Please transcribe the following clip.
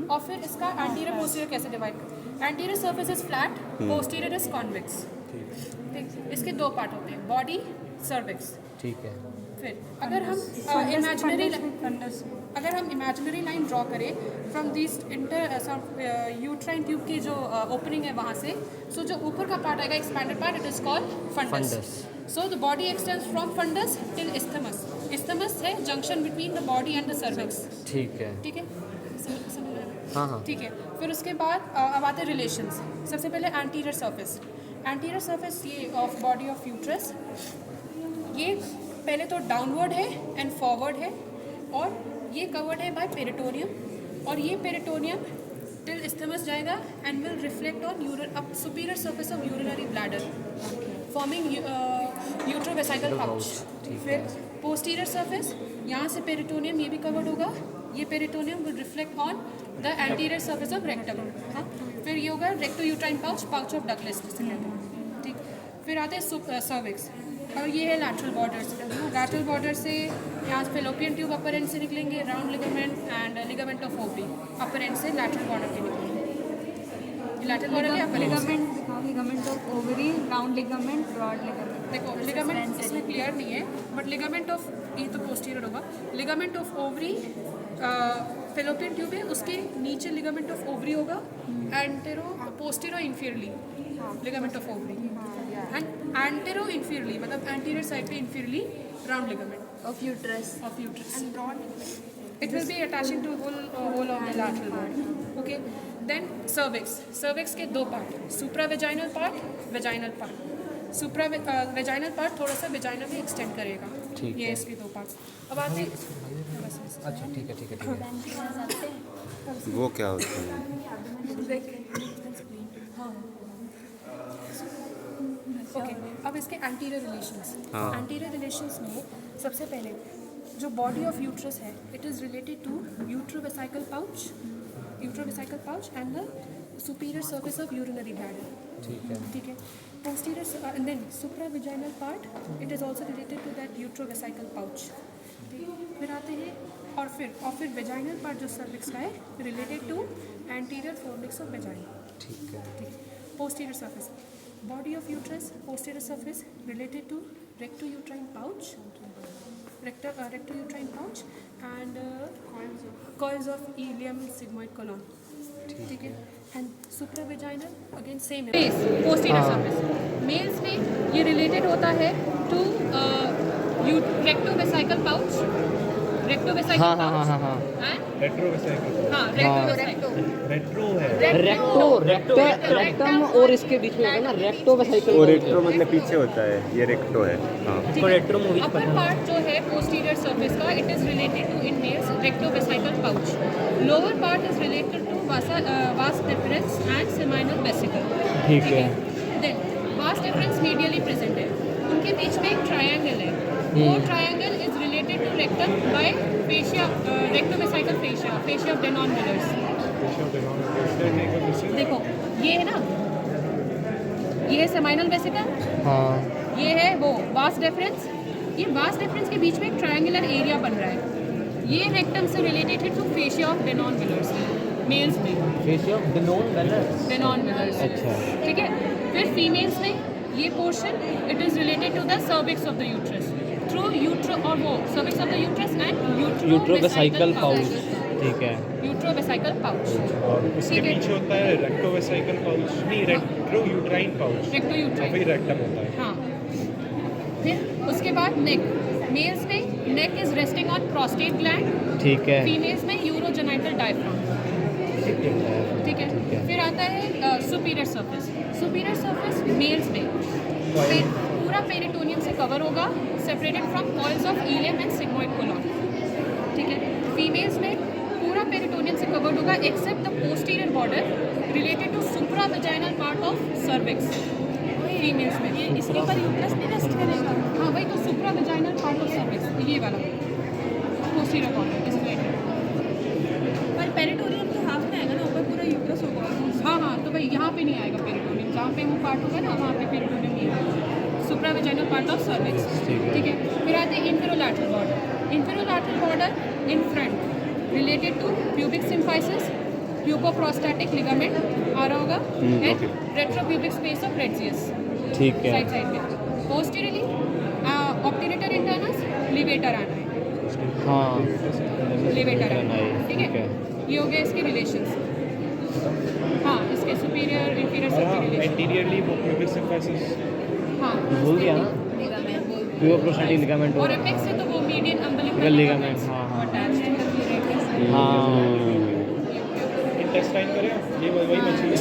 और फिर इसका एंटीरियर पोस्टीरियर कैसे डिवाइड करें? Anterior surface is flat, posterior is convex. ठीक, इसके दो पार्ट होते हैं, बॉडी, सर्विक्स। ठीक है। फिर अगर हम इमेजिनरी लाइन ड्रॉ करें फ्रॉम दिस यूट्राइन ट्यूब की जो ओपनिंग है वहाँ से, सो जो ऊपर का पार्ट आएगा expanded part, it is called fundus. So the body extends from fundus till isthmus. Isthmus है junction between the body and the cervix. ठीक है। ठीक है, हाँ हाँ। ठीक है। फिर उसके बाद अब आते हैं रिलेशंस। सबसे पहले एंटीरियर सर्फेस। एंटीरियर सर्फेस ये ऑफ बॉडी ऑफ यूट्रस, ये पहले तो डाउनवर्ड है एंड फॉरवर्ड है, और ये कवर्ड है बाय पेरिटोनियम, और ये पेरिटोनियम टिल इस्थमस जाएगा and will reflect on superior surface of urinary bladder forming uterovesical pouch. फिर पोस्टीरियर सर्फेस, यहाँ से पेरिटोनियम ये भी कवर्ड होगा, ये peritoneum will reflect on the anterior surface of rectum. हाँ, फिर ये होगा rectouterine pouch, pouch of Douglas जिसे कहते हैं। ठीक, फिर आते हैं सर्विक्स, और ये है लैटरल बॉर्डर से। लैटरल बॉर्डर से यहाँ से फेलोपियन ट्यूब अपर एंड से निकलेंगे, round ligament and ligament of ovary upper end से लैटरल बॉर्डर के निकलेंगे। लैटरल बॉर्डर के upper ligament of ovary, round ligament, broad ligament. देखो लिगामेंट इसमें क्लियर नहीं है, बट लिगामेंट ऑफ, ये तो पोस्टीरियर होगा, ligament of ovary fallopian tube है, उसके नीचे लिगामेंट ऑफ ओवरी होगा, antero postero inferiorly ligament of ovary, and antero inferiorly मतलब एंटीरियर साइड पे inferiorly round ligament of uterus and broad it will be attaching to whole of the lateral body. Okay, then cervix के दो part, supravaginal part, vaginal part. vaginal part थोड़ा सा vagina में extend करेगा, ये इसके दो पार्ट्स। अब आते हैं, अच्छा ठीक है ठीक है ठीक है। वो क्या होता है? ओके, अब इसके एंटीरियर रिलेशंस। हाँ। एंटीरियर रिलेशंस में सबसे पहले जो बॉडी ऑफ यूट्रस है, it is related to uterovesical pouch and the superior surface of urinary bladder. ठीक है। Posterior and then supravaginal part, it is also related to that uterovesical pouch. फिर आते हैं और फिर वेजाइनल पार्ट जो cervix का है, related to anterior fornix of vagina. ठीक है। Posterior surface, body of uterus, posterior surface related to recto-uterine pouch, recto-uterine pouch and coils of ileum sigmoid colon. ठीक है। एंड सुप्रावेजाइनल अगेन सेम है। Posterior surface mails में ये related होता है to रेक्टोवेसाइकल pouch, हाँ हाँ हाँ हाँ हाँ। रेक्टम और इसके बीच में होगा ना रेक्टोवेसाइकल। वो रेक्टो मतलब पीछे होता है, ये रेक्टो है। हाँ। अपर पार्ट जो है पोस्टीरियर सर्फेस का, it is related to in males rectovesical pouch. Lower part is related to vas deferens and seminal vesicle. ठीक है। Then vas deferens medially present है, उनके बीच में एक ट्रायंगल है, वो triangle is related to rectum by fascia, rectovesical fascia of Denonvilliers. देखो ये है ना, ये है सेमाइनल वेसिकल, हाँ। ये है वो वास डिफरेंस, ये वास डिफरेंस के बीच में एक ट्रायंगुलर एरिया बन रहा है, ये रेक्टम से रिलेटेड है to fascia of Denonvilliers males में। Fascia of Denonvilliers. अच्छा। ठीक है। फिर फीमेल्स में ये portion it is related to the cervix of the uterus through और वो cervix of the uterus and uterovesical pouch. ठीक है। यूट्रोवेसाइकल पाउच, और उसके पीछे होता है रेक्टोवेसाइकल पाउच, नहीं रेक्टोयूट्राइन पाउच, रेक्टोयूट्राइन वही रेक्टम होता है। हाँ। फिर उसके बाद नेक, मेल्स में neck is resting on prostate gland, ठीक है। फीमेल्स में यूरोजेनाइटल डायफ्राम। ठीक है। फिर आता है सुपीरियर सर्फेस मेल्स में पूरा पेरिटोनियम से कवर होगा, separated from coils of ileum and sigmoid colon. ठीक है। फीमेल्स में पूरा पेरिटोनियम से कवर्ड होगा except the posterior border related to supravaginal part of cervix. Females में ये इसके ऊपर यूट्रस में रेस्ट करेगा। हाँ वही तो, सुप्रावेजाइनल पार्ट ऑफ सर्विक्स, ये वाला पोस्टीरियर बॉर्डर इज रिलेटेड। पर पेरिटोनियम तो हाफ में आएगा ना, ऊपर पूरा यूट्रस होगा। हाँ तो भाई यहाँ पे नहीं आएगा पेरिटोनियम, जहाँ पे वो पार्ट होगा ना वहाँ पे पेरिटोनियम नहीं आएगा, सुप्रावेजाइनल पार्ट ऑफ सर्विक्स। ठीक है। फिर आते हैं inferolateral border in front related related to pubic symphysis, puboprostatic ligament आ रहा होगा, and retropubic space of Retzius ठीक है साइड साइड में। पोस्टीरियरली ऑप्टिनेटर इंटर्नस लिवेटर आना है, हाँ लिवेटर आना है, ठीक ठीक है। है ये हो गए इसके रिलेशंस। हाँ, इसके सुपीरियर इंफीरियर सबके रिलेशन। एंटीरियरली वो pubic symphysis हाँ, भूल गया ना प्यूरोप्रोस्टैटिक लिगामेंट और एपेक्स से तो वो मीडियन अम्बिलिकल लिगामेंट हाँ हाँ अटैच्ड है। हाँ इंटेस्टाइन करें ये वही मछली